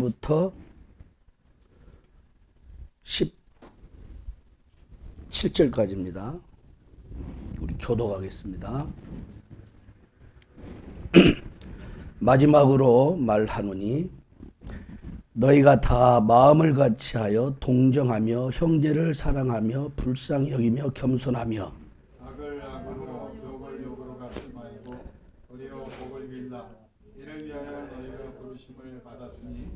1절부터 17절까지입니다. 우리 교독하겠습니다. 마지막으로 말하노니 너희가 다 마음을 같이하여 동정하며 형제를 사랑하며 불쌍히 여기며 겸손하며 악을 악으로 욕을 욕으로 갚지 말고 도리어 복을 빌라. 이를 위하여 너희가 부르심을 받았으니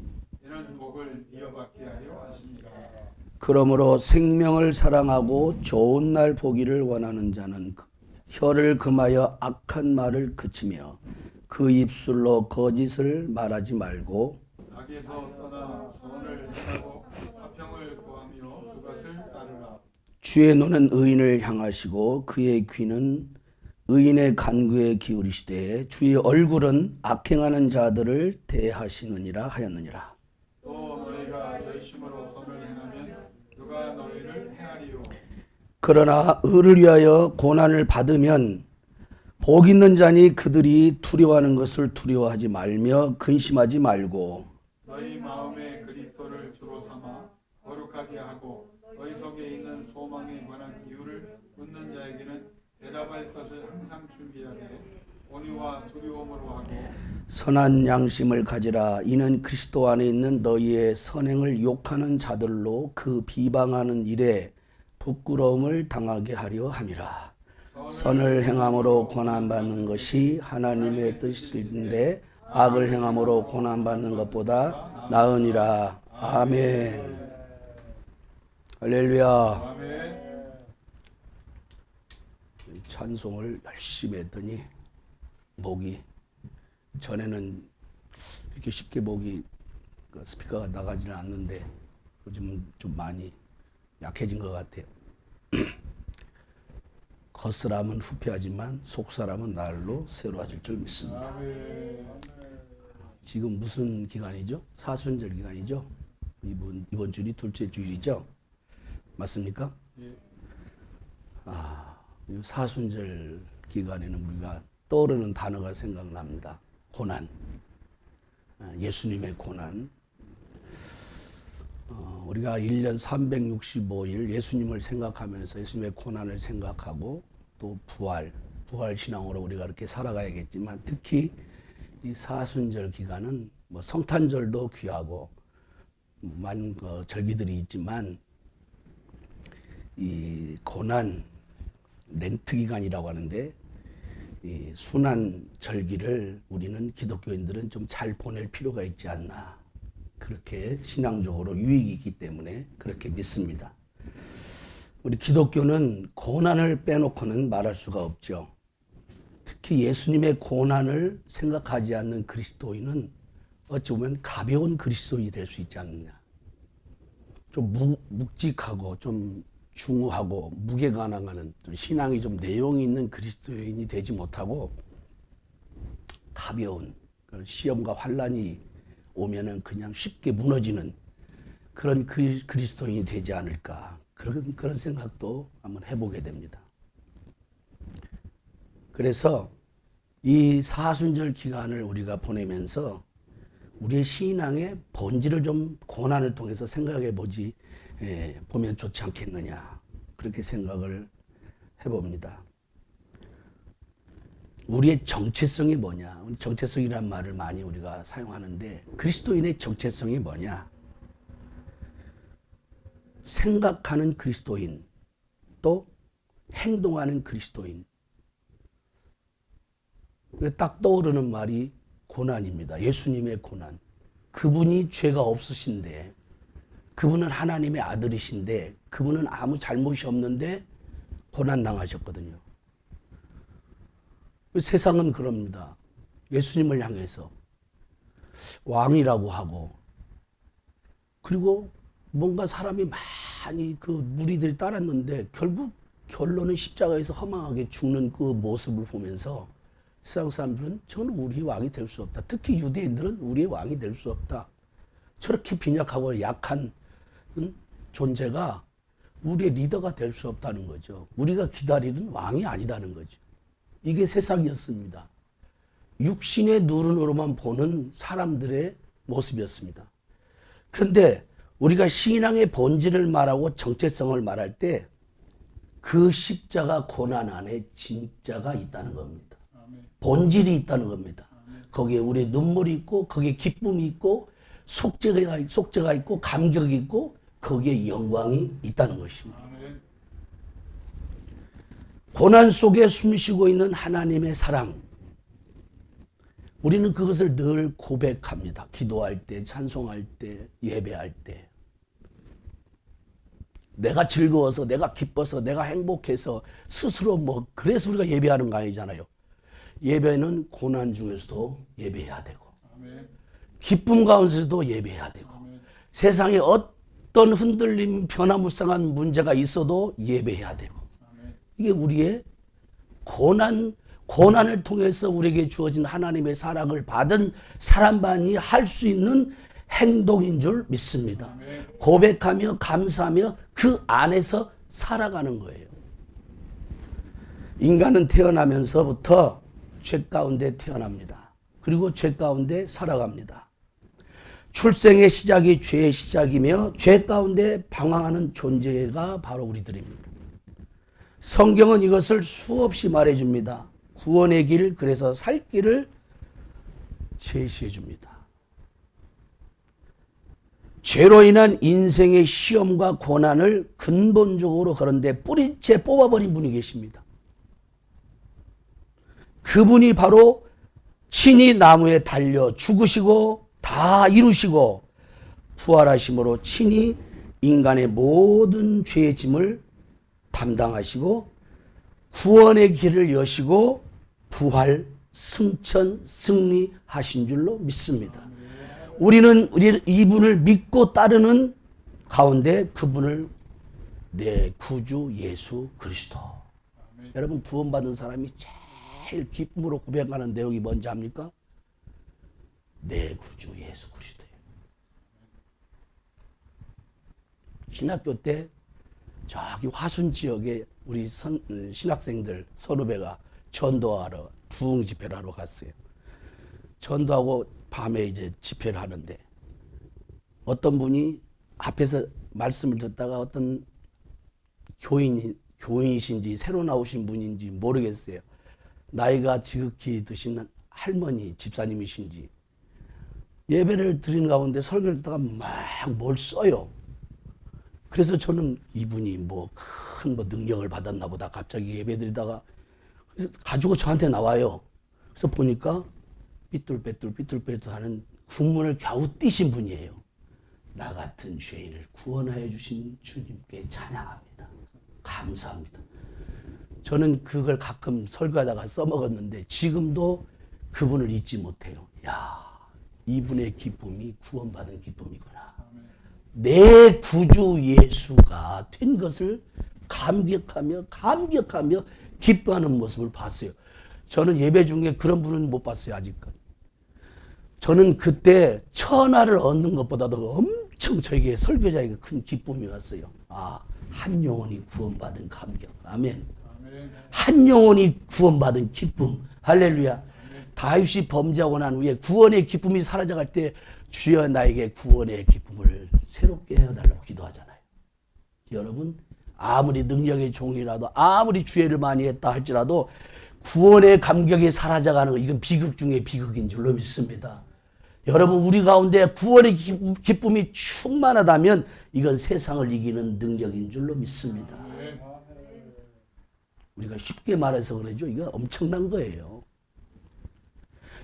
이는 복을 이어받게 하려 하십니다. 그러므로 생명을 사랑하고 좋은 날 보기를 원하는 자는 혀를 금하여 악한 말을 그치며 그 입술로 거짓을 말하지 말고 악에서 떠나 선을 행하고 화평을 구하며 그것을 따르라. 주의 눈은 의인을 향하시고 그의 귀는 의인의 간구에 기울이시되 주의 얼굴은 악행하는 자들을 대하시느니라 하였느니라. 또 너희가 열심으로 선을 행하면 누가 너희를 해하리요. 그러나 의를 위하여 고난을 받으면 복 있는 자니 그들이 두려워하는 것을 두려워하지 말며 근심하지 말고 너희 마음에 그리스도를 주로 삼아 거룩하게 하고 너희 속에 있는 소망에 관한 이유를 묻는 자에게는 대답할 것을 항상 준비하되 온유와 두려움으로 하고 선한 양심을 가지라. 이는 그리스도 안에 있는 너희의 선행을 욕하는 자들로 그 비방하는 일에 부끄러움을 당하게 하려 함이라. 선을 행함으로 고난받는 것이 하나님의 뜻인데 악을 행함으로 고난받는 것보다 나으니라. 아멘. 할렐루야. 아멘. 찬송을 열심히 했더니 목이 전에는 이렇게 쉽게 목이 스피커가 나가지는 않는데 요즘은 좀 많이 약해진 것 같아요. 겉사람은 후패하지만 속사람은 날로 새로워질 줄 믿습니다. 지금 무슨 기간이죠? 사순절 기간이죠? 이번 주일이 둘째 주일이죠? 맞습니까? 예. 이 사순절 기간에는 우리가 떠오르는 단어가 생각납니다. 고난. 예수님의 고난. 우리가 1년 365일 예수님을 생각하면서 예수님의 고난을 생각하고 또 부활 신앙으로 우리가 이렇게 살아가야겠지만 특히 이 사순절 기간은 뭐 성탄절도 귀하고 많은 절기들이 있지만 이 고난 렌트 기간이라고 하는데 이 순환 절기를 우리는 기독교인들은 좀 잘 보낼 필요가 있지 않나. 그렇게 신앙적으로 유익이 있기 때문에 그렇게 믿습니다. 우리 기독교는 고난을 빼놓고는 말할 수가 없죠. 특히 예수님의 고난을 생각하지 않는 그리스도인은 어찌 보면 가벼운 그리스도인이 될 수 있지 않느냐. 좀 묵직하고 좀 중후하고 무게가 나가는 신앙이 좀 내용이 있는 그리스도인이 되지 못하고 가벼운 시험과 환난이 오면은 그냥 쉽게 무너지는 그런 그리스도인이 되지 않을까. 그런 생각도 한번 해보게 됩니다. 그래서 이 사순절 기간을 우리가 보내면서 우리의 신앙의 본질을 좀 고난을 통해서 생각해 보면 좋지 않겠느냐. 그렇게 생각을 해봅니다. 우리의 정체성이 뭐냐. 정체성이란 말을 많이 우리가 사용하는데 그리스도인의 정체성이 뭐냐. 생각하는 그리스도인 또 행동하는 그리스도인. 딱 떠오르는 말이 고난입니다. 예수님의 고난. 그분이 죄가 없으신데 그분은 하나님의 아들이신데 그분은 아무 잘못이 없는데 고난당하셨거든요. 세상은 그럽니다. 예수님을 향해서 왕이라고 하고 그리고 뭔가 사람이 많이 그 무리들이 따랐는데 결국 결론은 십자가에서 허망하게 죽는 그 모습을 보면서 세상 사람들은 저는 우리 왕이 될 수 없다. 특히 유대인들은 우리의 왕이 될 수 없다. 저렇게 빈약하고 약한 존재가 우리의 리더가 될 수 없다는 거죠. 우리가 기다리는 왕이 아니다는 거죠. 이게 세상이었습니다. 육신의 눈으로만 보는 사람들의 모습이었습니다. 그런데 우리가 신앙의 본질을 말하고 정체성을 말할 때 그 십자가 고난 안에 진짜가 있다는 겁니다. 본질이 있다는 겁니다. 거기에 우리의 눈물이 있고 거기에 기쁨이 있고 속죄가 있고 감격이 있고 거기에 영광이 있다는 것입니다. 고난 속에 숨쉬고 있는 하나님의 사랑, 우리는 그것을 늘 고백합니다. 기도할 때, 찬송할 때, 예배할 때. 내가 즐거워서, 내가 기뻐서, 내가 행복해서 스스로 그래서 우리가 예배하는 거 아니잖아요. 예배는 고난 중에서도 예배해야 되고, 기쁨 가운데서도 예배해야 되고, 세상에 어떤 흔들림, 변화무쌍한 문제가 있어도 예배해야 되고, 이게 우리의 고난을 통해서 우리에게 주어진 하나님의 사랑을 받은 사람만이 할 수 있는 행동인 줄 믿습니다. 고백하며 감사하며 그 안에서 살아가는 거예요. 인간은 태어나면서부터 죄 가운데 태어납니다. 그리고 죄 가운데 살아갑니다. 출생의 시작이 죄의 시작이며 죄 가운데 방황하는 존재가 바로 우리들입니다. 성경은 이것을 수없이 말해줍니다. 구원의 길, 그래서 살 길을 제시해줍니다. 죄로 인한 인생의 시험과 고난을 근본적으로 그런데 뿌리채 뽑아버린 분이 계십니다. 그분이 바로 친히 나무에 달려 죽으시고 다 이루시고 부활하심으로 친히 인간의 모든 죄의 짐을 담당하시고 구원의 길을 여시고 부활, 승천, 승리하신 줄로 믿습니다. 우리는 이분을 믿고 따르는 가운데 그분을 내 구주 예수 그리스도. 여러분, 구원받은 사람이 제일 기쁨으로 고백하는 내용이 뭔지 압니까? 내 구주 예수 그리스도예요. 신학교 때 저기 화순 지역에 우리 신학생들 선후배가 전도하러 부흥 집회를 하러 갔어요. 전도하고 밤에 이제 집회를 하는데 어떤 분이 앞에서 말씀을 듣다가 어떤 교인이신지 새로 나오신 분인지 모르겠어요. 나이가 지극히 드신 할머니 집사님이신지 예배를 드리는 가운데 설교를 듣다가 막 뭘 써요. 그래서 저는 이분이 큰 능력을 받았나 보다 갑자기 예배 드리다가 그래서 가지고 저한테 나와요. 그래서 보니까 삐뚤빼뚤 하는 국문을 겨우 띄신 분이에요. 나 같은 죄인을 구원하여 주신 주님께 찬양합니다. 감사합니다. 저는 그걸 가끔 설교하다가 써먹었는데 지금도 그분을 잊지 못해요. 야, 이분의 기쁨이 구원받은 기쁨이구나. 내 구주 예수가 된 것을 감격하며 기뻐하는 모습을 봤어요. 저는 예배 중에 그런 분은 못 봤어요. 아직까지. 저는 그때 천하를 얻는 것보다도 엄청 저에게 설교자에게 큰 기쁨이 왔어요. 한 영혼이 구원받은 감격. 아멘. 한 영혼이 구원받은 기쁨. 할렐루야. 다윗이 범죄하고 난 후에 구원의 기쁨이 사라져갈 때 주여 나에게 구원의 기쁨을 새롭게 해달라고 기도하잖아요. 여러분, 아무리 능력의 종이라도 아무리 죄를 많이 했다 할지라도 구원의 감격이 사라져가는 거, 이건 비극 중에 비극인 줄로 믿습니다. 여러분, 우리 가운데 구원의 기쁨이 충만하다면 이건 세상을 이기는 능력인 줄로 믿습니다. 우리가 쉽게 말해서 그러죠. 이거 엄청난 거예요.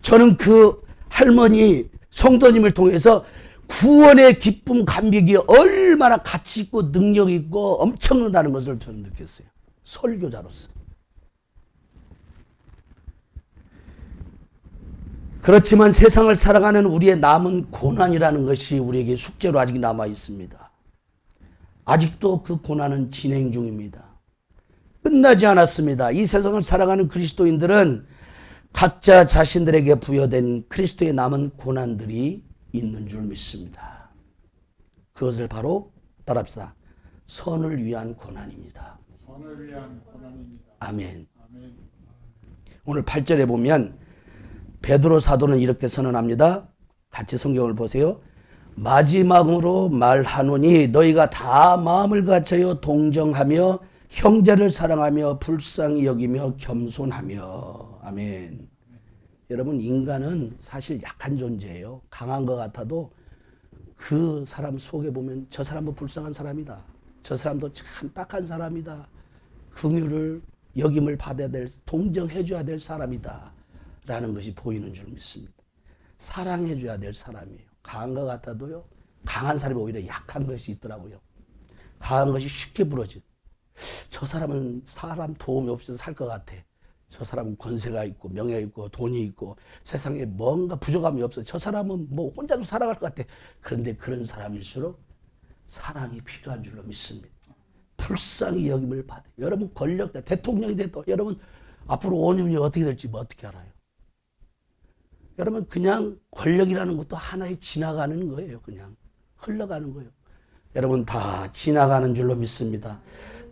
저는 그 할머니 성도님을 통해서 구원의 기쁨 감격이 얼마나 가치 있고 능력 있고 엄청나다는 것을 저는 느꼈어요. 설교자로서. 그렇지만 세상을 살아가는 우리의 남은 고난이라는 것이 우리에게 숙제로 아직 남아 있습니다. 아직도 그 고난은 진행 중입니다. 끝나지 않았습니다. 이 세상을 살아가는 그리스도인들은 각자 자신들에게 부여된 그리스도의 남은 고난들이 있는 줄 믿습니다. 그것을 바로 따라합시다. 선을 위한 고난입니다. 선을 위한 고난입니다. 아멘. 오늘 8절에 보면 베드로 사도는 이렇게 선언합니다. 같이 성경을 보세요. 마지막으로 말하노니 너희가 다 마음을 갖춰여 동정하며 형제를 사랑하며 불쌍히 여기며 겸손하며. 아멘. 여러분, 인간은 사실 약한 존재예요. 강한 것 같아도 그 사람 속에 보면 저 사람은 불쌍한 사람이다, 저 사람도 참 딱한 사람이다, 긍휼을 여김을 받아야 될, 동정해 줘야 될 사람이다 라는 것이 보이는 줄 믿습니다. 사랑해 줘야 될 사람이에요. 강한 것 같아도요, 강한 사람이 오히려 약한 것이 있더라고요. 강한 것이 쉽게 부러져. 저 사람은 사람 도움이 없어서 살 것 같아. 저 사람은 권세가 있고 명예가 있고 돈이 있고 세상에 뭔가 부족함이 없어. 저 사람은 뭐 혼자도 살아갈 것 같아. 그런데 그런 사람일수록 사랑이 필요한 줄로 믿습니다. 불쌍히 여김을 받아. 여러분 권력자 대통령이 돼도 여러분 앞으로 5년이 어떻게 될지 뭐 어떻게 알아요? 여러분 그냥 권력이라는 것도 하나의 지나가는 거예요. 그냥 흘러가는 거예요. 여러분 다 지나가는 줄로 믿습니다.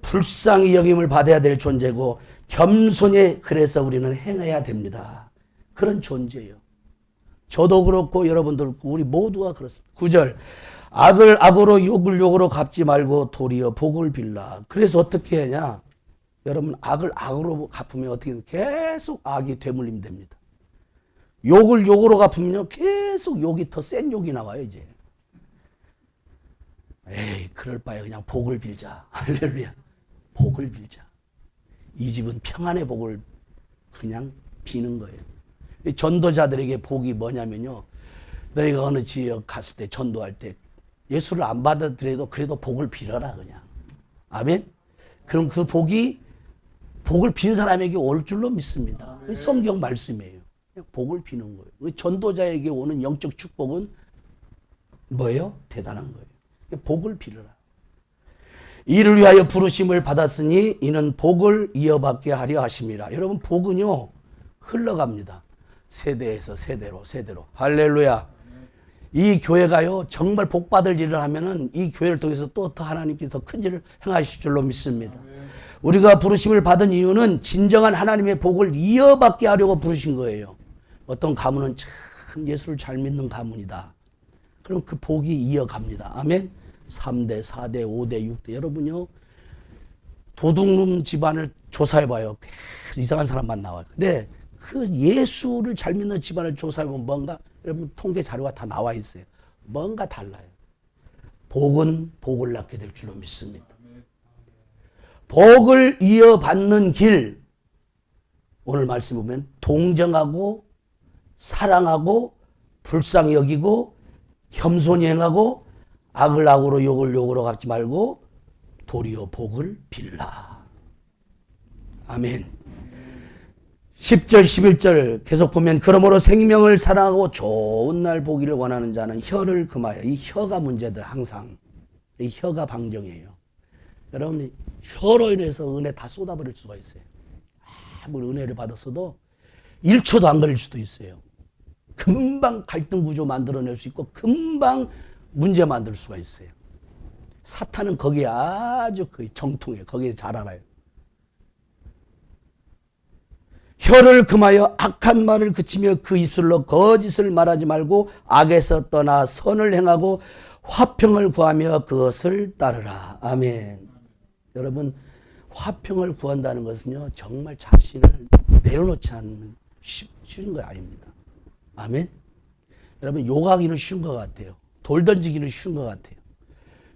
불쌍히 여김을 받아야 될 존재고 겸손히 그래서 우리는 행해야 됩니다. 그런 존재예요. 저도 그렇고 여러분들 우리 모두가 그렇습니다. 9절 악을 악으로 욕을 욕으로 갚지 말고 도리어 복을 빌라. 그래서 어떻게 하냐? 여러분 악을 악으로 갚으면 어떻게 하냐? 계속 악이 되물림 됩니다. 욕을 욕으로 갚으면요 계속 욕이 더 센 욕이 나와요. 이제 에이 그럴 바에 그냥 복을 빌자. 할렐루야. 복을 빌자. 이 집은 평안의 복을 그냥 비는 거예요. 전도자들에게 복이 뭐냐면요, 너희가 어느 지역 갔을 때 전도할 때 예수를 안 받아들여도 그래도 복을 빌어라 그냥. 아멘. 그럼 그 복이 복을 빈 사람에게 올 줄로 믿습니다. 성경 말씀이에요. 그냥 복을 비는 거예요. 전도자에게 오는 영적 축복은 뭐예요? 대단한 거예요. 복을 빌어라. 이를 위하여 부르심을 받았으니 이는 복을 이어받게 하려 하심이라. 여러분 복은요 흘러갑니다. 세대에서 세대로. 할렐루야. 이 교회가요 정말 복 받을 일을 하면은 이 교회를 통해서 또 더 하나님께서 큰 일을 행하실 줄로 믿습니다. 우리가 부르심을 받은 이유는 진정한 하나님의 복을 이어받게 하려고 부르신 거예요. 어떤 가문은 참 예수를 잘 믿는 가문이다. 그럼 그 복이 이어갑니다. 아멘. 3대, 4대, 5대, 6대. 여러분요, 도둑놈 집안을 조사해봐요. 이상한 사람만 나와요. 근데 그 예수를 잘 믿는 집안을 조사해보면 뭔가, 여러분 통계 자료가 다 나와 있어요. 뭔가 달라요. 복은 복을 낳게 될 줄로 믿습니다. 복을 이어받는 길. 오늘 말씀 보면 동정하고 사랑하고 불쌍히 여기고 겸손히 행하고 악을 악으로 욕을 욕으로 갚지 말고 도리어 복을 빌라. 아멘. 10절 11절 계속 보면 그러므로 생명을 사랑하고 좋은 날 보기를 원하는 자는 혀를 금하여. 이 혀가 문제다. 항상 이 혀가 방정이에요. 여러분 혀로 인해서 은혜 다 쏟아버릴 수가 있어요. 아무리 은혜를 받았어도 1초도 안 걸릴 수도 있어요. 금방 갈등 구조 만들어낼 수 있고 금방 문제 만들 수가 있어요. 사탄은 거기에 아주 정통해요. 거기에 잘 알아요. 혀를 금하여 악한 말을 그치며 그 입술로 거짓을 말하지 말고 악에서 떠나 선을 행하고 화평을 구하며 그것을 따르라. 아멘. 여러분 화평을 구한다는 것은요 정말 자신을 내려놓지 않는 쉬운 거 아닙니다. 아멘. 여러분 욕하기는 쉬운 것 같아요. 돌 던지기는 쉬운 것 같아요.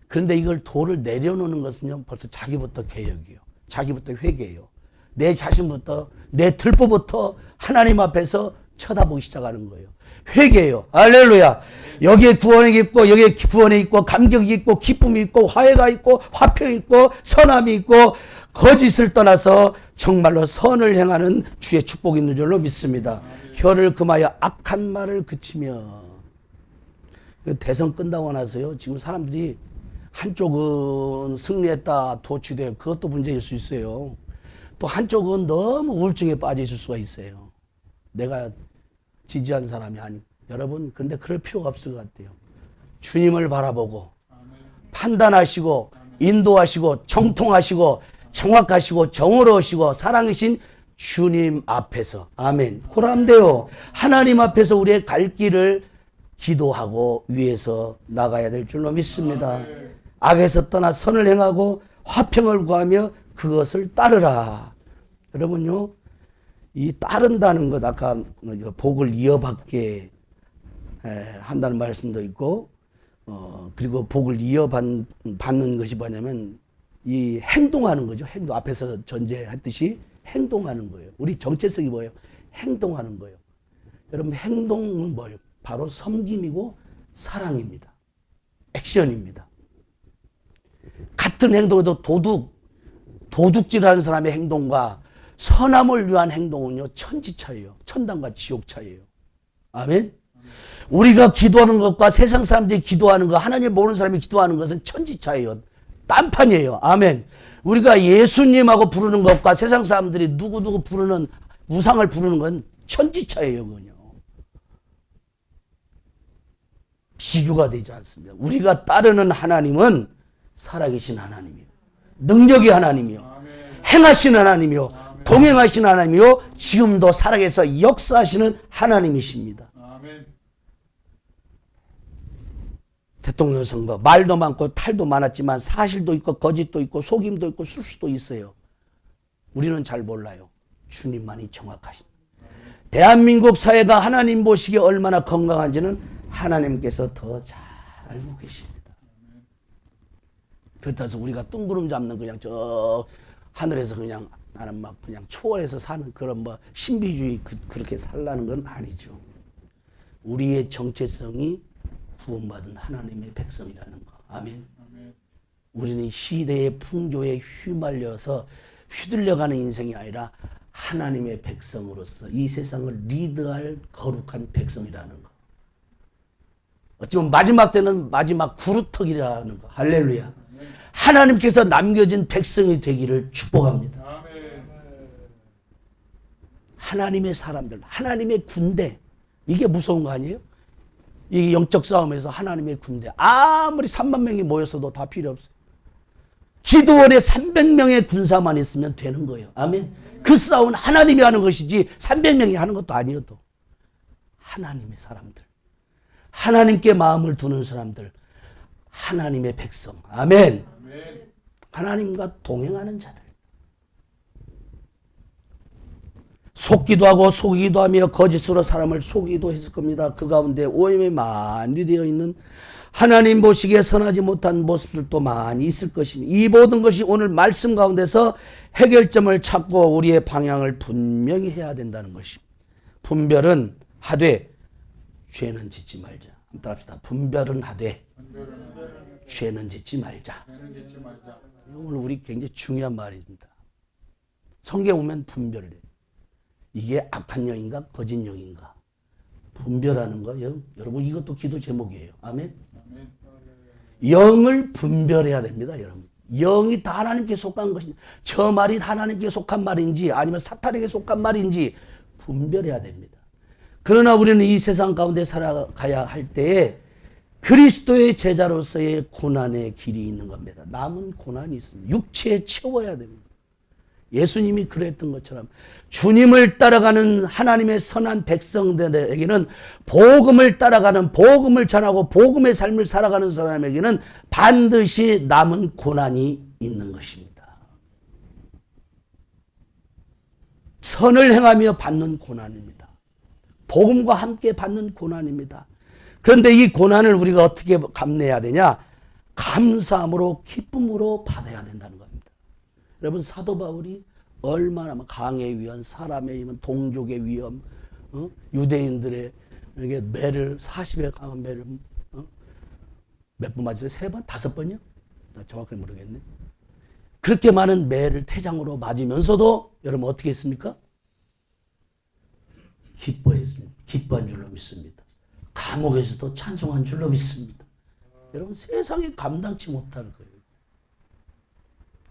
그런데 이걸 돌을 내려놓는 것은요 벌써 자기부터 개혁이에요. 자기부터 회개예요. 내 자신부터 내 들보부터 하나님 앞에서 쳐다보기 시작하는 거예요. 회개예요. 할렐루야. 여기에 구원이 있고 여기에 구원이 있고 감격이 있고 기쁨이 있고 화해가 있고 화평이 있고 선함이 있고 거짓을 떠나서 정말로 선을 행하는 주의 축복이 있는 줄로 믿습니다. 혀를 금하여 악한 말을 그치며. 대선 끝나고 나서요 지금 사람들이 한쪽은 승리했다 도취돼 그것도 문제일 수 있어요. 또 한쪽은 너무 우울증에 빠져 있을 수가 있어요. 내가 지지한 사람이 아니고. 여러분 근데 그럴 필요가 없을 것 같아요. 주님을 바라보고 판단하시고 인도하시고 정통하시고 정확하시고 정의로우시고 사랑이신 주님 앞에서 아멘. 그러면 돼요. 하나님 앞에서 우리의 갈 길을 기도하고 위에서 나가야 될 줄로 믿습니다. 아멘. 악에서 떠나 선을 행하고 화평을 구하며 그것을 따르라. 여러분요, 이 따른다는 것, 아까 복을 이어받게 한다는 말씀도 있고, 그리고 복을 이어받는 것이 뭐냐면 이 행동하는 거죠. 행동. 앞에서 전제했듯이 행동하는 거예요. 우리 정체성이 뭐예요? 행동하는 거예요. 여러분, 행동은 뭐예요? 바로 섬김이고 사랑입니다. 액션입니다. 같은 행동에도 도둑질하는 사람의 행동과 선함을 위한 행동은요, 천지 차이예요. 천당과 지옥 차이예요. 아멘. 우리가 기도하는 것과 세상 사람들이 기도하는 것, 하나님 모르는 사람이 기도하는 것은 천지 차이예요. 딴판이에요. 아멘. 우리가 예수님하고 부르는 것과 세상 사람들이 누구누구 부르는 우상을 부르는 건 천지 차이예요. 그냥 비교가 되지 않습니다. 우리가 따르는 하나님은 살아계신 하나님이요, 능력의 하나님이요, 아멘. 행하신 하나님이요, 아멘. 동행하신 하나님이요, 지금도 살아계서 역사하시는 하나님이십니다. 아멘. 대통령 선거 말도 많고 탈도 많았지만 사실도 있고 거짓도 있고 속임도 있고 술수도 있어요. 우리는 잘 몰라요. 주님만이 정확하신. 대한민국 사회가 하나님 보시기에 얼마나 건강한지는 하나님께서 더 잘 알고 계십니다. 그렇다고 우리가 뜬구름 잡는 그냥 저 하늘에서 그냥 나는 막 그냥 초월해서 사는 그런 뭐 신비주의 그렇게 살라는 건 아니죠. 우리의 정체성이 구원받은 하나님의 백성이라는 거. 아멘. 아멘. 우리는 시대의 풍조에 휘말려서 휘둘려가는 인생이 아니라 하나님의 백성으로서 이 세상을 리드할 거룩한 백성이라는 거. 어찌보면 마지막 때는 마지막 구루터기라는 거. 할렐루야. 하나님께서 남겨진 백성이 되기를 축복합니다. 아멘. 하나님의 사람들, 하나님의 군대. 이게 무서운 거 아니에요? 이 영적 싸움에서 하나님의 군대. 아무리 3만 명이 모였어도 다 필요 없어요. 기도원에 300명의 군사만 있으면 되는 거예요. 아멘. 그 싸움은 하나님이 하는 것이지 300명이 하는 것도 아니어도 하나님의 사람들, 하나님께 마음을 두는 사람들, 하나님의 백성. 아멘. 아멘. 하나님과 동행하는 자들. 속기도 하고 속이기도 하며 거짓으로 사람을 속이기도 했을 겁니다. 그 가운데 오염이 많이 되어 있는 하나님 보시기에 선하지 못한 모습들도 많이 있을 것입니다. 이 모든 것이 오늘 말씀 가운데서 해결점을 찾고 우리의 방향을 분명히 해야 된다는 것입니다. 분별은 하되 죄는 짓지 말자. 한번 따라합시다. 분별은 하되 죄는 짓지 말자. 죄는 짓지 말자. 오늘 우리 굉장히 중요한 말입니다. 성경에 오면 분별을 해요. 이게 악한 영인가 거짓 영인가 분별하는 거. 여러분 이것도 기도 제목이에요. 아멘. 아멘. 영을 분별해야 됩니다. 여러분 영이 다 하나님께 속한 것인지 저 말이 하나님께 속한 말인지 아니면 사탄에게 속한 말인지 분별해야 됩니다. 그러나 우리는 이 세상 가운데 살아가야 할 때에 그리스도의 제자로서의 고난의 길이 있는 겁니다. 남은 고난이 있습니다. 육체에 채워야 됩니다. 예수님이 그랬던 것처럼 주님을 따라가는 하나님의 선한 백성들에게는 복음을 따라가는 복음을 전하고 복음의 삶을 살아가는 사람에게는 반드시 남은 고난이 있는 것입니다. 선을 행하며 받는 고난입니다. 복음과 함께 받는 고난입니다. 그런데 이 고난을 우리가 어떻게 감내해야 되냐? 감사함으로 기쁨으로 받아야 된다는 겁니다. 여러분 사도 바울이 얼마나 강의 위험, 사람의 위험, 동족의 위험, 유대인들의 이게 매를 40에 강한 매를 몇 번 맞았어요? 3번? 5번이요? 나 정확히 모르겠네. 그렇게 많은 매를 태장으로 맞으면서도 여러분 어떻게 했습니까? 기뻐했습니다. 기뻐한 줄로 믿습니다. 감옥에서도 찬송한 줄로 믿습니다. 여러분 세상에 감당치 못할 거예요.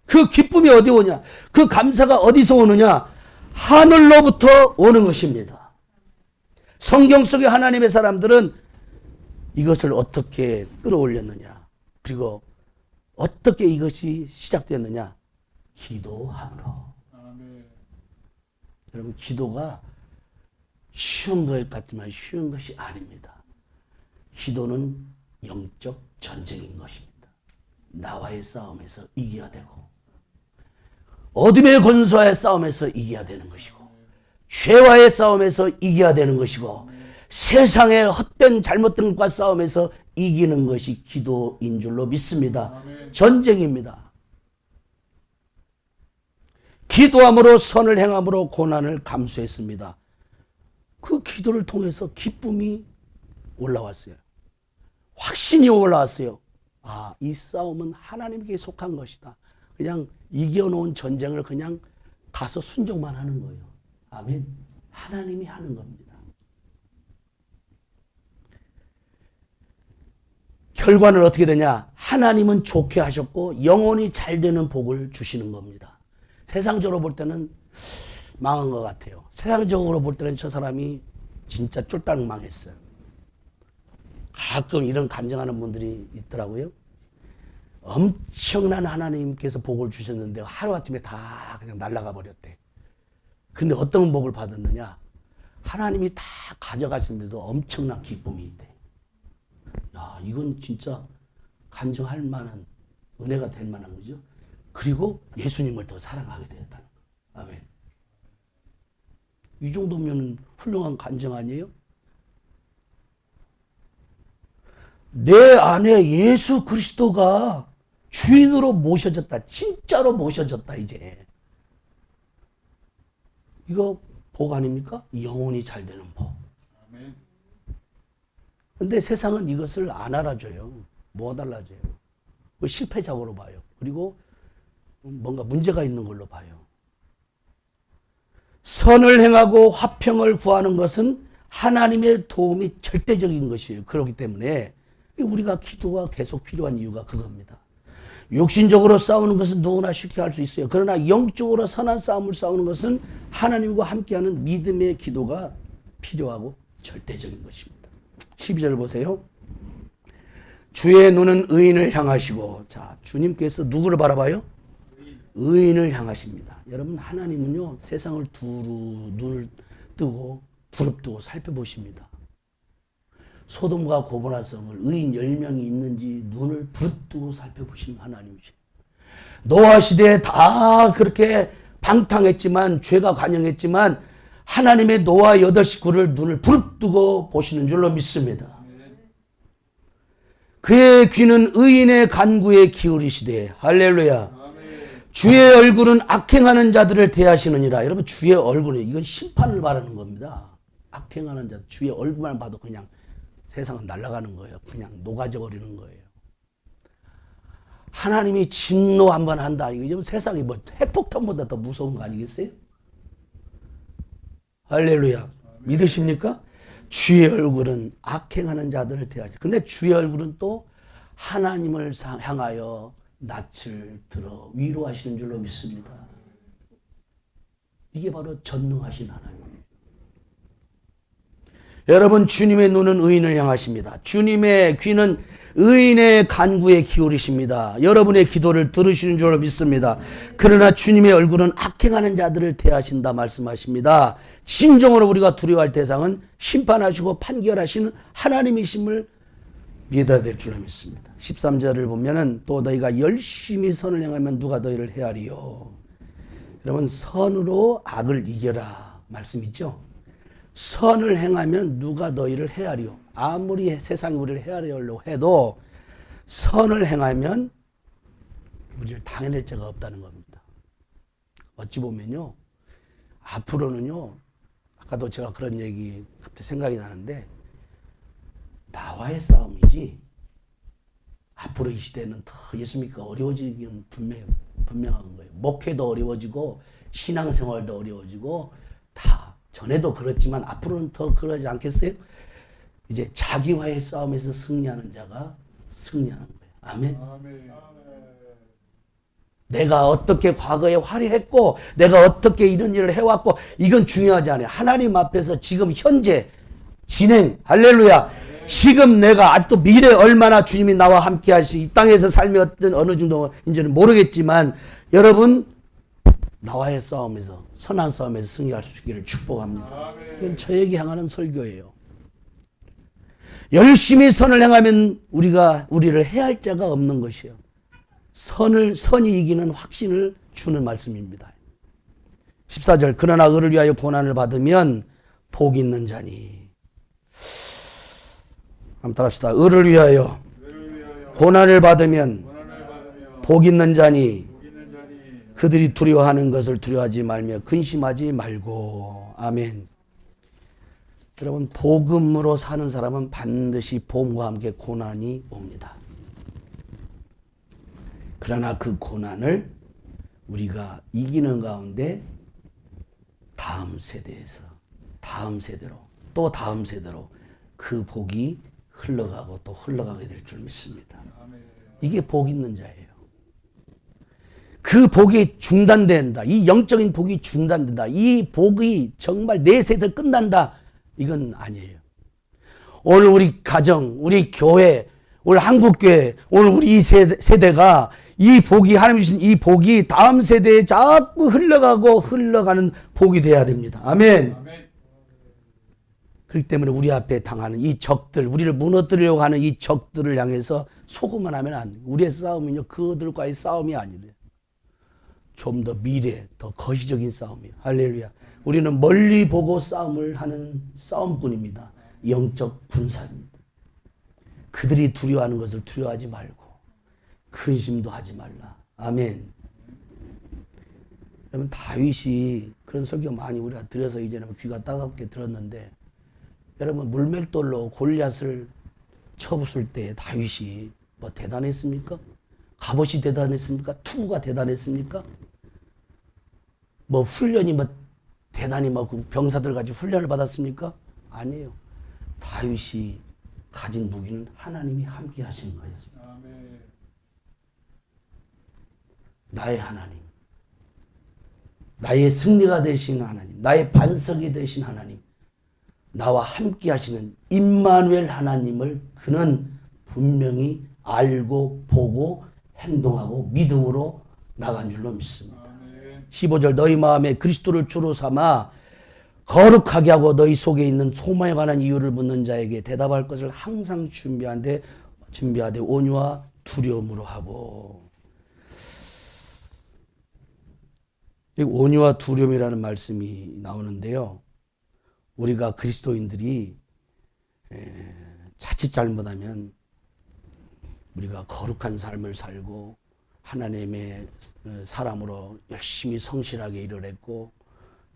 그 기쁨이 어디 오냐? 그 감사가 어디서 오느냐? 하늘로부터 오는 것입니다. 성경 속의 하나님의 사람들은 이것을 어떻게 끌어올렸느냐? 그리고 어떻게 이것이 시작됐느냐? 기도함으로. 아멘. 여러분 기도가 쉬운 것 같지만 쉬운 것이 아닙니다. 기도는 영적 전쟁인 것입니다. 나와의 싸움에서 이겨야 되고 어둠의 권세와의 싸움에서 이겨야 되는 것이고 죄와의 싸움에서 이겨야 되는 것이고 세상의 헛된 잘못된 것과 싸움에서 이기는 것이 기도인 줄로 믿습니다. 전쟁입니다. 기도함으로 선을 행함으로 고난을 감수했습니다. 그 기도를 통해서 기쁨이 올라왔어요. 확신이 올라왔어요. 아, 이 싸움은 하나님께 속한 것이다. 그냥 이겨놓은 전쟁을 그냥 가서 순종만 하는 거예요. 아멘. 하나님이 하는 겁니다. 결과는 어떻게 되냐? 하나님은 좋게 하셨고 영원히 잘 되는 복을 주시는 겁니다. 세상적으로 볼 때는 망한 것 같아요. 세상적으로 볼 때는 저 사람이 진짜 쫄딱 망했어요. 가끔 이런 간증하는 분들이 있더라고요. 엄청난 하나님께서 복을 주셨는데 하루아침에 다 그냥 날아가 버렸대. 근데 어떤 복을 받았느냐? 하나님이 다 가져가시는데도 엄청난 기쁨이 있대. 야, 이건 진짜 간증할 만한 은혜가 될 만한 거죠. 그리고 예수님을 더 사랑하게 되었다는 거. 아멘. 이 정도면 훌륭한 간증 아니에요? 내 안에 예수 그리스도가 주인으로 모셔졌다. 진짜로 모셔졌다 이제. 이거 복 아닙니까? 영혼이 잘 되는 복. 근데 세상은 이것을 안 알아줘요. 못 알아줘요. 실패작으로 봐요. 그리고 뭔가 문제가 있는 걸로 봐요. 선을 행하고 화평을 구하는 것은 하나님의 도움이 절대적인 것이에요. 그렇기 때문에 우리가 기도가 계속 필요한 이유가 그겁니다. 육신적으로 싸우는 것은 누구나 쉽게 할 수 있어요. 그러나 영적으로 선한 싸움을 싸우는 것은 하나님과 함께하는 믿음의 기도가 필요하고 절대적인 것입니다. 12절 보세요. 주의 눈은 의인을 향하시고, 자, 주님께서 누구를 바라봐요? 의인을 향하십니다. 여러분, 하나님은요, 세상을 두루 눈을 뜨고 부릅뜨고 살펴보십니다. 소돔과 고모라 성을 의인 10명이 있는지 눈을 부릅뜨고 살펴보시는 하나님이십니다. 노아 시대에 다 그렇게 방탕했지만, 죄가 관영했지만, 하나님의 노아 8 식구를 눈을 부릅뜨고 보시는 줄로 믿습니다. 그의 귀는 의인의 간구에 기울이시되, 할렐루야. 주의 얼굴은 악행하는 자들을 대하시느니라. 여러분, 주의 얼굴은 이건 심판을 말하는 겁니다. 악행하는 자, 주의 얼굴만 봐도 그냥 세상은 날아가는 거예요. 그냥 녹아져 버리는 거예요. 하나님이 진노 한번 한다. 이거 세상이 뭐 핵폭탄보다 더 무서운 거 아니겠어요? 할렐루야. 믿으십니까? 주의 얼굴은 악행하는 자들을 대하지. 근데 주의 얼굴은 또 하나님을 향하여 낯을 들어 위로하시는 줄로 믿습니다. 이게 바로 전능하신 하나님이에요. 여러분, 주님의 눈은 의인을 향하십니다. 주님의 귀는 의인의 간구에 기울이십니다. 여러분의 기도를 들으시는 줄로 믿습니다. 그러나 주님의 얼굴은 악행하는 자들을 대하신다 말씀하십니다. 진정으로 우리가 두려워할 대상은 심판하시고 판결하시는 하나님이심을 믿어야 될 줄로 믿습니다. 13절을 보면은 또 너희가 열심히 선을 행하면 누가 너희를 헤아리요. 여러분, 선으로 악을 이겨라 말씀이죠. 선을 행하면 누가 너희를 헤아리요. 아무리 세상이 우리를 헤아리려고 해도 선을 행하면 우리를 당해낼 자가 없다는 겁니다. 어찌 보면요, 앞으로는요, 아까도 제가 그런 얘기 그때 생각이 나는데, 나와의 싸움이지 앞으로 이 시대는 더 예수 믿기가 어려워지기는 분명한 거예요. 목회도 어려워지고 신앙생활도 어려워지고 다 전에도 그렇지만 앞으로는 더 그러지 않겠어요? 이제 자기와의 싸움에서 승리하는 자가 승리하는 거예요. 아멘. 내가 어떻게 과거에 화려했고 내가 어떻게 이런 일을 해왔고 이건 중요하지 않아요. 하나님 앞에서 지금 현재 진행, 할렐루야. 지금 내가 아직도 미래에 얼마나 주님이 나와 함께 하시, 이 땅에서 삶이 어느 정도인지는 모르겠지만 여러분, 나와의 싸움에서, 선한 싸움에서 승리할 수 있기를 축복합니다. 이건 저에게 향하는 설교예요. 열심히 선을 행하면 우리를 해할 자가 없는 것이에요. 선이 이기는 확신을 주는 말씀입니다. 14절 그러나 의를 위하여 고난을 받으면 복 있는 자니. 한번 따라합시다. 의를 위하여 고난을 받으면 복 있는 자니 그들이 두려워하는 것을 두려워하지 말며 근심하지 말고. 아멘. 여러분, 복음으로 사는 사람은 반드시 복음과 함께 고난이 옵니다. 그러나 그 고난을 우리가 이기는 가운데 다음 세대에서 다음 세대로 또 다음 세대로 그 복이 흘러가고 또 흘러가게 될 줄 믿습니다. 이게 복 있는 자예요. 그 복이 중단된다. 이 영적인 복이 중단된다. 이 복이 정말 내 세대 끝난다. 이건 아니에요. 오늘 우리 가정, 우리 교회, 오늘 한국교회, 오늘 우리 이 세대가 이 복이, 하나님 주신 이 복이 다음 세대에 자꾸 흘러가는 복이 돼야 됩니다. 아멘. 그렇기 때문에 우리 앞에 당하는 이 적들, 우리를 무너뜨리려고 하는 이 적들을 향해서 소금만 하면 안 돼요. 우리의 싸움은요, 그들과의 싸움이 아니래요. 좀 더 미래, 더 거시적인 싸움이에요. 할렐루야. 우리는 멀리 보고 싸움을 하는 싸움꾼입니다. 영적 군사입니다. 그들이 두려워하는 것을 두려워하지 말고 근심도 하지 말라. 아멘. 여러분, 다윗이 그런 설교 많이 우리가 들어서 이제는 귀가 따갑게 들었는데, 여러분, 물맷돌로 골리앗을 쳐부술 때 다윗이 뭐 대단했습니까? 갑옷이 대단했습니까? 투구가 대단했습니까? 뭐 훈련이 뭐 대단히 뭐 병사들 같이 훈련을 받았습니까? 아니에요. 다윗이 가진 무기는 하나님이 함께 하시는 거였습니다. 아멘. 나의 하나님, 나의 승리가 되신 하나님, 나의 반석이 되신 하나님, 나와 함께 하시는 임마누엘 하나님을 그는 분명히 알고 보고 행동하고 믿음으로 나간 줄로 믿습니다. 아멘. 15절 너희 마음에 그리스도를 주로 삼아 거룩하게 하고 너희 속에 있는 소망에 관한 이유를 묻는 자에게 대답할 것을 항상 준비하되 온유와 두려움으로 하고. 온유와 두려움이라는 말씀이 나오는데요. 우리가 그리스도인들이 자칫 잘못하면 우리가 거룩한 삶을 살고 하나님의 사람으로 열심히 성실하게 일을 했고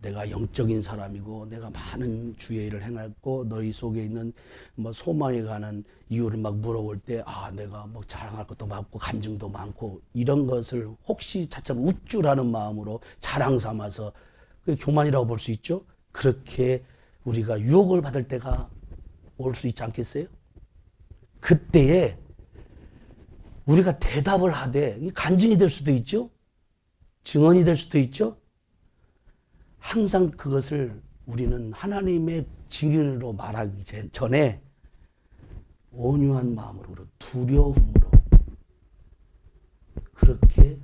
내가 영적인 사람이고 내가 많은 주의 일을 행했고 너희 속에 있는 뭐 소망에 관한 이유를 막 물어볼 때 내가 뭐 자랑할 것도 많고 간증도 많고 이런 것을 혹시 차츰 우쭐하는 마음으로 자랑 삼아서 그게 교만이라고 볼 수 있죠. 그렇게 우리가 유혹을 받을 때가 올 수 있지 않겠어요? 그때에 우리가 대답을 하되 간증이 될 수도 있죠. 증언이 될 수도 있죠. 항상 그것을 우리는 하나님의 증인으로 말하기 전에 온유한 마음으로 두려움으로 그렇게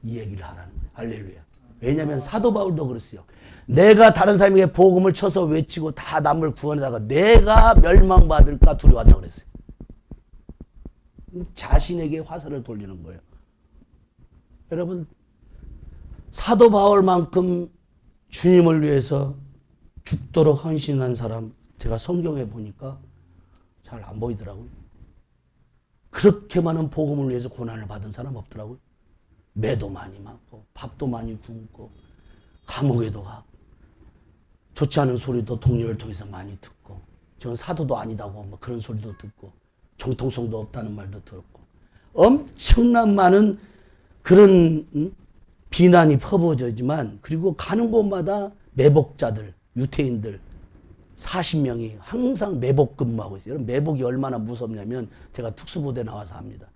이 얘기를 하라는 거예요. 할렐루야. 왜냐하면 사도 바울도 그랬어요. 내가 다른 사람에게 복음을 쳐서 외치고 다 남을 구원하다가 내가 멸망받을까 두려워한다고 그랬어요. 자신에게 화살을 돌리는 거예요. 여러분, 사도 바울만큼 주님을 위해서 죽도록 헌신한 사람 제가 성경에 보니까 잘 안 보이더라고요. 그렇게 많은 복음을 위해서 고난을 받은 사람 없더라고요. 매도 많이 맞고 밥도 많이 굶고 감옥에도 가고 좋지 않은 소리도 동료를 통해서 많이 듣고 저는 사도도 아니다고 뭐 그런 소리도 듣고 정통성도 없다는 말도 들었고 엄청난 많은 그런 비난이 퍼부어지지만 그리고 가는 곳마다 매복자들, 유태인들 40명이 항상 매복 근무하고 있어요. 여러분 매복이 얼마나 무섭냐면 제가 특수부대 나와서 합니다.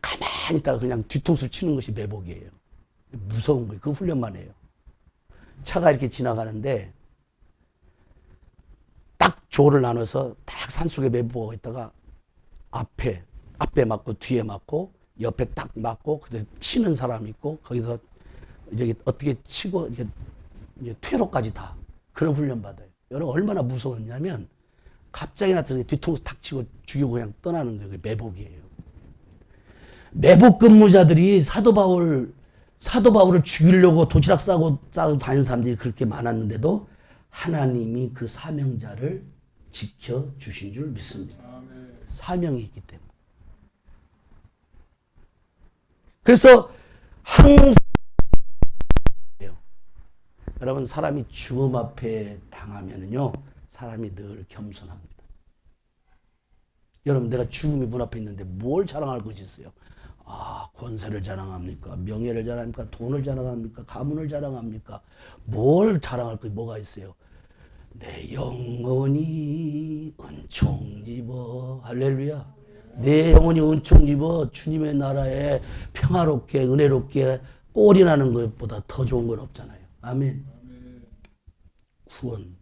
가만히 있다가 그냥 뒤통수를 치는 것이 매복이에요. 무서운 거예요. 그 훈련만 해요. 차가 이렇게 지나가는데 딱 조를 나눠서 딱 산속에 매복하고 있다가 앞에 맞고 뒤에 맞고 옆에 딱 맞고 그대로 치는 사람이 있고 거기서 이제 어떻게 치고 이렇게 이제 퇴로까지 다 그런 훈련 받아요. 여러분 얼마나 무서웠냐면 갑자기 나타나서 뒤통수 탁 치고 죽이고 그냥 떠나는 거예요. 그게 매복이에요. 매복 근무자들이 사도 바울을 죽이려고 도시락 싸고 다니는 사람들이 그렇게 많았는데도 하나님이 그 사명자를 지켜주신 줄 믿습니다. 아멘. 사명이 있기 때문에. 그래서 항상 여러분, 사람이 죽음 앞에 당하면은요, 사람이 늘 겸손합니다. 여러분, 내가 죽음이 문 앞에 있는데 뭘 자랑할 것이 있어요? 아, 권세를 자랑합니까? 명예를 자랑합니까? 돈을 자랑합니까? 가문을 자랑합니까? 뭘 자랑할 것이 뭐가 있어요? 내 영혼이 은총 입어. 할렐루야. 내 영혼이 은총 입어 주님의 나라에 평화롭게 은혜롭게 꼴이 나는 것보다 더 좋은 건 없잖아요. 아멘. 아멘. 구원.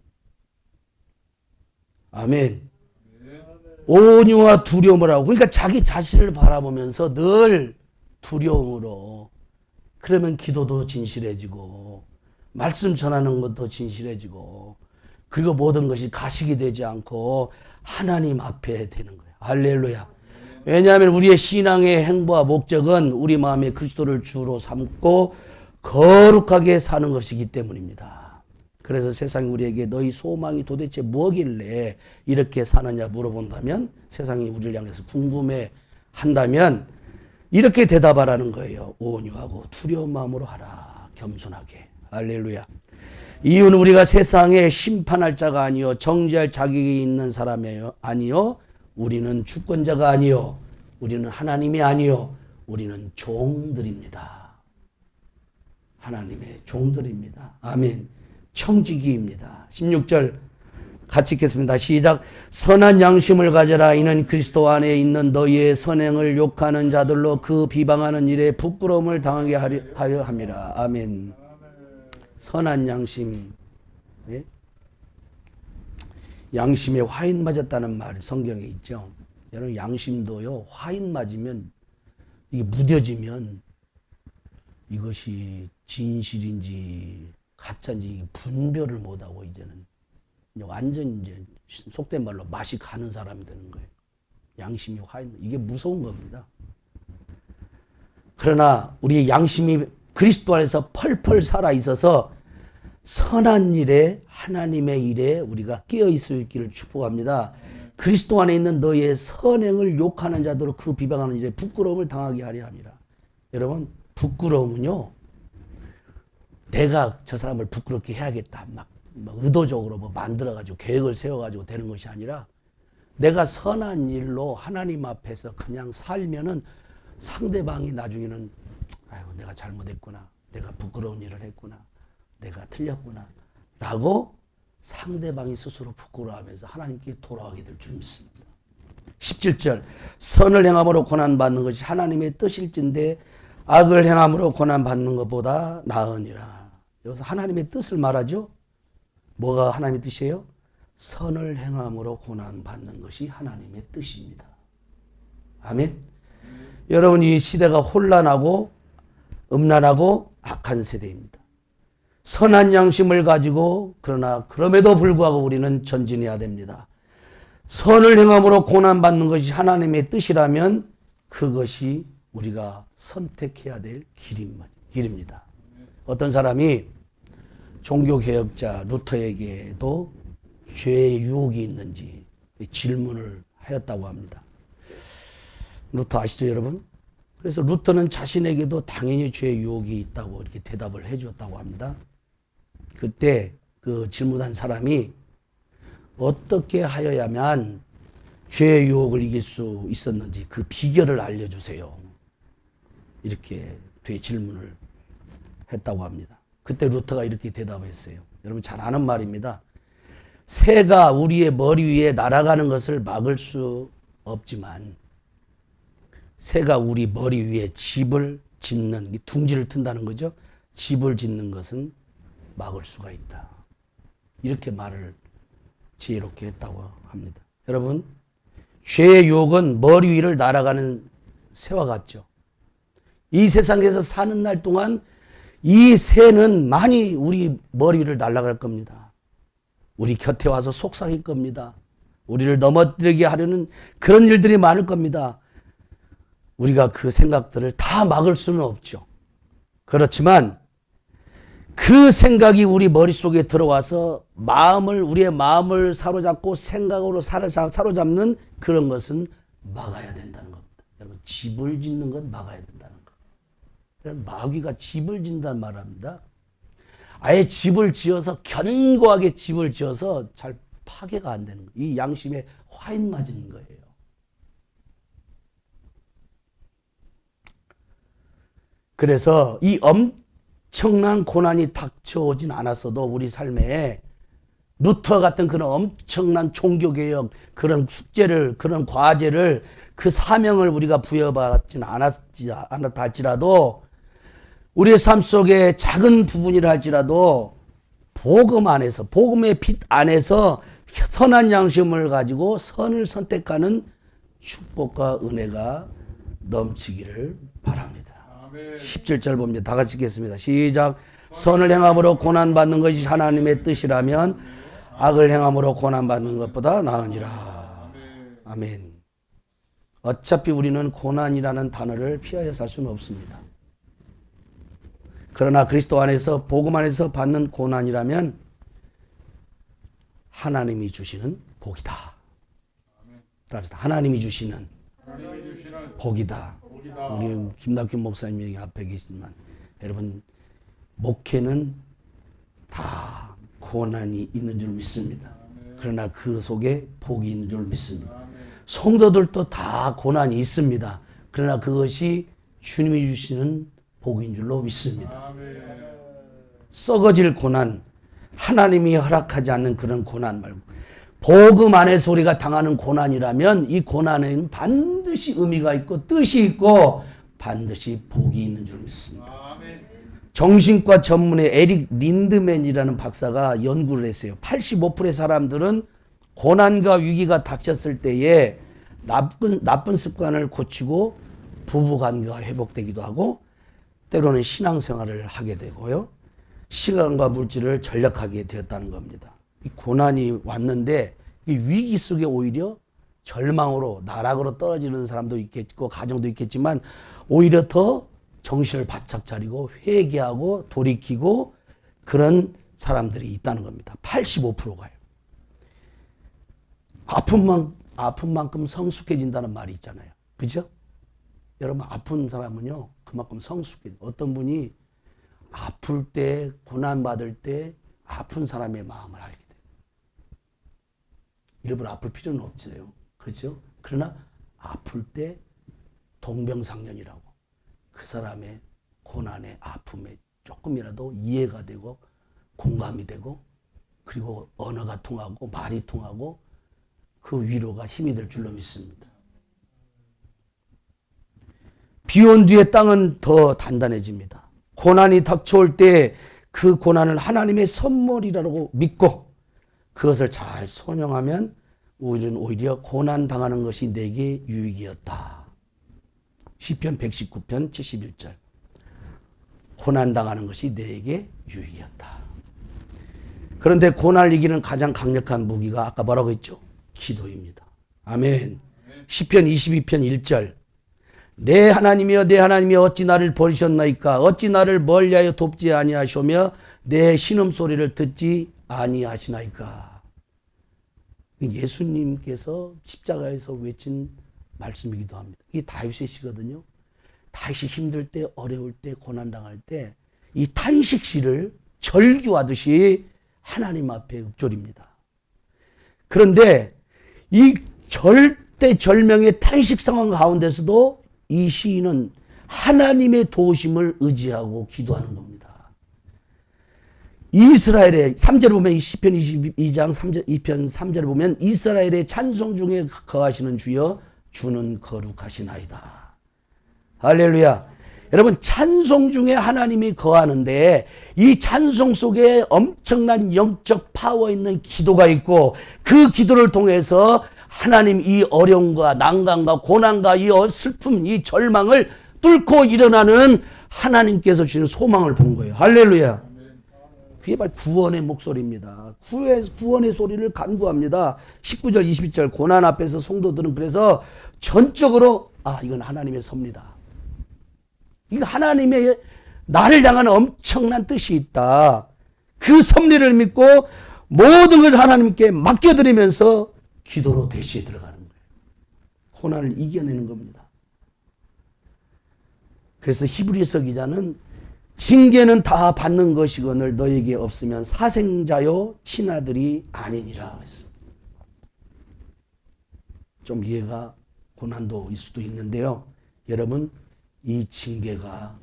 아멘. 온유와 두려움을 하고, 그러니까 자기 자신을 바라보면서 늘 두려움으로, 그러면 기도도 진실해지고 말씀 전하는 것도 진실해지고, 그리고 모든 것이 가식이 되지 않고 하나님 앞에 되는 거예요. 할렐루야. 왜냐하면 우리의 신앙의 행보와 목적은 우리 마음에 그리스도를 주로 삼고 거룩하게 사는 것이기 때문입니다. 그래서 세상이 우리에게 너희 소망이 도대체 뭐길래 이렇게 사느냐 물어본다면, 세상이 우리를 향해서 궁금해 한다면 이렇게 대답하라는 거예요. 온유하고 두려운 마음으로 하라. 겸손하게. 할렐루야. 이유는 우리가 세상에 심판할 자가 아니요 정죄할 자격이 있는 사람이 아니요, 우리는 주권자가 아니요, 우리는 하나님이 아니요, 우리는 종들입니다. 하나님의 종들입니다. 아멘. 청지기입니다. 16절 같이 읽겠습니다. 시작. 선한 양심을 가져라. 이는 그리스도 안에 있는 너희의 선행을 욕하는 자들로 그 비방하는 일에 부끄러움을 당하게 하려 함이라. 아멘. 선한 양심. 네? 양심에 화인 맞았다는 말 성경에 있죠. 여러분, 양심도요, 화인 맞으면, 이게 무뎌지면 이것이 진실인지 가짜인지 분별을 못하고 이제는 완전 이제 속된 말로 맛이 가는 사람이 되는 거예요. 양심이 화인, 이게 무서운 겁니다. 그러나 우리의 양심이 그리스도 안에서 펄펄 살아 있어서 선한 일에, 하나님의 일에 우리가 깨어 있을 있기를 축복합니다. 그리스도 안에 있는 너희의 선행을 욕하는 자들로 그 비방하는 일에 부끄러움을 당하게 하려 함이라. 여러분, 부끄러움은요, 내가 저 사람을 부끄럽게 해야겠다 막 의도적으로 뭐 만들어가지고 계획을 세워가지고 되는 것이 아니라, 내가 선한 일로 하나님 앞에서 그냥 살면은 상대방이 나중에는 아유, 내가 잘못했구나, 내가 부끄러운 일을 했구나, 내가 틀렸구나 라고 상대방이 스스로 부끄러워하면서 하나님께 돌아오게 될 줄 믿습니다. 17절 선을 행함으로 고난받는 것이 하나님의 뜻일진데 악을 행함으로 고난받는 것보다 나으니라. 여기서 하나님의 뜻을 말하죠. 뭐가 하나님의 뜻이에요? 선을 행함으로 고난받는 것이 하나님의 뜻입니다. 아멘. 여러분, 이 시대가 혼란하고 음란하고 악한 세대입니다. 선한 양심을 가지고, 그러나 그럼에도 불구하고 우리는 전진해야 됩니다. 선을 행함으로 고난받는 것이 하나님의 뜻이라면 그것이 우리가 선택해야 될 길입니다. 어떤 사람이 종교개혁자 루터에게도 죄의 유혹이 있는지 질문을 하였다고 합니다. 루터 아시죠, 여러분? 그래서 루터는 자신에게도 당연히 죄의 유혹이 있다고 이렇게 대답을 해주었다고 합니다. 그때 그 질문한 사람이 어떻게 하여야만 죄의 유혹을 이길 수 있었는지 그 비결을 알려주세요. 이렇게 질문을 했다고 합니다. 그때 루터가 이렇게 대답했어요. 여러분 잘 아는 말입니다. 새가 우리의 머리 위에 날아가는 것을 막을 수 없지만 새가 우리 머리 위에 집을 짓는, 둥지를 튼다는 거죠. 집을 짓는 것은 막을 수가 있다. 이렇게 말을 지혜롭게 했다고 합니다. 여러분, 죄의 유혹은 머리 위를 날아가는 새와 같죠. 이 세상에서 사는 날 동안 이 새는 많이 우리 머리 위를 날아갈 겁니다. 우리 곁에 와서 속삭일 겁니다. 우리를 넘어뜨리게 하려는 그런 일들이 많을 겁니다. 우리가 그 생각들을 다 막을 수는 없죠. 그렇지만 그 생각이 우리 머릿속에 들어와서 우리의 마음을 사로잡고 생각으로 사로잡는 그런 것은 막아야 된다는 겁니다. 여러분, 집을 짓는 건 막아야 된다는 거. 마귀가 집을 짓는다는 말을 합니다. 아예 집을 지어서 견고하게 집을 지어서 잘 파괴가 안 되는 거예요. 이 양심에 화인 맞은 거예요. 그래서 이 엄청난 고난이 닥쳐오진 않았어도 우리 삶에 루터 같은 그런 엄청난 종교개혁, 그런 숙제를, 그런 과제를, 그 사명을 우리가 부여받지는 않았다 할지라도 우리의 삶 속에 작은 부분이라 할지라도 복음 안에서, 복음의 빛 안에서 선한 양심을 가지고 선을 선택하는 축복과 은혜가 넘치기를 바랍니다. 17절 봅니다. 다 같이 읽겠습니다. 시작. 선을 행함으로 고난받는 것이 하나님의 뜻이라면 악을 행함으로 고난받는 것보다 나은지라. 아멘. 어차피 우리는 고난이라는 단어를 피하여 살 수는 없습니다. 그러나 그리스도 안에서 복음 안에서 받는 고난이라면 하나님이 주시는 복이다. 하나님이 주시는 복이다. 우리 김낙균 목사님이 여기 앞에 계시지만 여러분, 목회는 다 고난이 있는 줄 믿습니다. 그러나 그 속에 복이 있는 줄 믿습니다. 성도들도 다 고난이 있습니다. 그러나 그것이 주님이 주시는 복인 줄로 믿습니다. 썩어질 고난, 하나님이 허락하지 않는 그런 고난 말고 복음 안에서 우리가 당하는 고난이라면 이 고난에는 반드시 의미가 있고 뜻이 있고 반드시 복이 있는 줄 믿습니다. 정신과 전문의 에릭 린드맨이라는 박사가 연구를 했어요. 85%의 사람들은 고난과 위기가 닥쳤을 때에 나쁜 습관을 고치고 부부관계가 회복되기도 하고 때로는 신앙생활을 하게 되고요. 시간과 물질을 절약하게 되었다는 겁니다. 이 고난이 왔는데 이 위기 속에 오히려 절망으로 나락으로 떨어지는 사람도 있겠고 가정도 있겠지만 오히려 더 정신을 바짝 차리고 회개하고 돌이키고 그런 사람들이 있다는 겁니다. 85%가요. 아픈 만큼 성숙해진다는 말이 있잖아요. 그죠? 여러분, 아픈 사람은요 그만큼 성숙해져요. 어떤 분이 아플 때, 고난받을 때 아픈 사람의 마음을 알게 돼요. 일부러 아플 필요는 없어요. 그렇죠? 그러나 아플 때 동병상련이라고 그 사람의 고난의 아픔에 조금이라도 이해가 되고 공감이 되고 그리고 언어가 통하고 말이 통하고 그 위로가 힘이 될 줄로 믿습니다. 비 온 뒤에 땅은 더 단단해집니다. 고난이 닥쳐올 때 그 고난을 하나님의 선물이라고 믿고 그것을 잘 순종하면 우리는 오히려 고난당하는 것이 내게 유익이었다. 시편 119편 71절. 고난당하는 것이 내게 유익이었다. 그런데 고난을 이기는 가장 강력한 무기가 아까 뭐라고 했죠? 기도입니다. 아멘. 시편 22편 1절. 내 하나님이여 내 하나님이여 어찌 나를 버리셨나이까 어찌 나를 멀리하여 돕지 아니하시며 내 신음소리를 듣지 아니하시나이까. 예수님께서 십자가에서 외친 말씀이기도 합니다. 이게 다윗의 시거든요. 다윗이 힘들 때 어려울 때 고난당할 때 이 탄식시를 절규하듯이 하나님 앞에 읊조립니다. 그런데 이 절대절명의 탄식 상황 가운데서도 이 시인은 하나님의 도우심을 의지하고 기도하는 겁니다. 이스라엘의 3절에 보면 시편 22장 2편 3절에 보면 이스라엘의 찬송 중에 거하시는 주여 주는 거룩하시나이다. 할렐루야. 여러분, 찬송 중에 하나님이 거하는데 이 찬송 속에 엄청난 영적 파워 있는 기도가 있고 그 기도를 통해서 하나님 이 어려움과 난관과 고난과 이 슬픔, 이 절망을 뚫고 일어나는 하나님께서 주시는 소망을 본 거예요. 할렐루야. 그게 바로 구원의 목소리입니다. 구원의 소리를 간구합니다. 19절 22절 고난 앞에서 성도들은 그래서 전적으로 이건 하나님의 섭니다. 이거 하나님의 나를 향한 엄청난 뜻이 있다. 그 섭리를 믿고 모든 걸 하나님께 맡겨드리면서 기도로 대시에 들어가는 거예요. 고난을 이겨내는 겁니다. 그래서 히브리서 기자는 징계는 다 받는 것이거늘 너에게 없으면 사생자요 친아들이 아니니라 했습니다. 좀 이해가 고난도일 수도 있는데요. 여러분, 이 징계가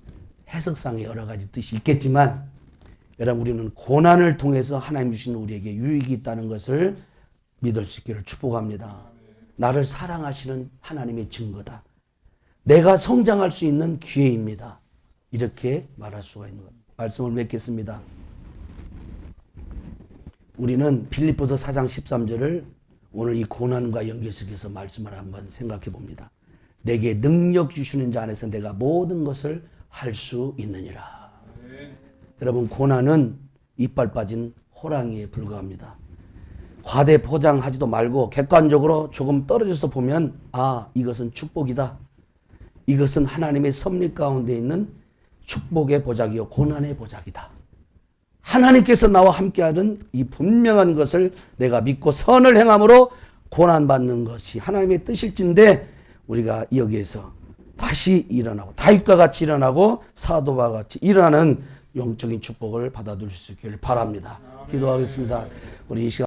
해석상의 여러 가지 뜻이 있겠지만 여러분, 우리는 고난을 통해서 하나님 주신 우리에게 유익이 있다는 것을 믿을 수 있기를 축복합니다. 나를 사랑하시는 하나님의 증거다. 내가 성장할 수 있는 기회입니다. 이렇게 말할 수가 있는 겁니다. 말씀을 맺겠습니다. 우리는 빌립보서 4장 13절을 오늘 이 고난과 연결시켜서 말씀을 한번 생각해 봅니다. 내게 능력 주시는 자 안에서 내가 모든 것을 할 수 있느니라. 여러분, 고난은 이빨 빠진 호랑이에 불과합니다. 과대 포장하지도 말고 객관적으로 조금 떨어져서 보면 이것은 축복이다. 이것은 하나님의 섭리 가운데 있는 축복의 보작이요 고난의 보작이다. 하나님께서 나와 함께하는 이 분명한 것을 내가 믿고 선을 행함으로 고난받는 것이 하나님의 뜻일진데 우리가 여기에서 다시 일어나고 다윗과 같이 일어나고 사도와 같이 일어나는 영적인 축복을 받아들일 수 있기를 바랍니다. 기도하겠습니다. 우리 이 시간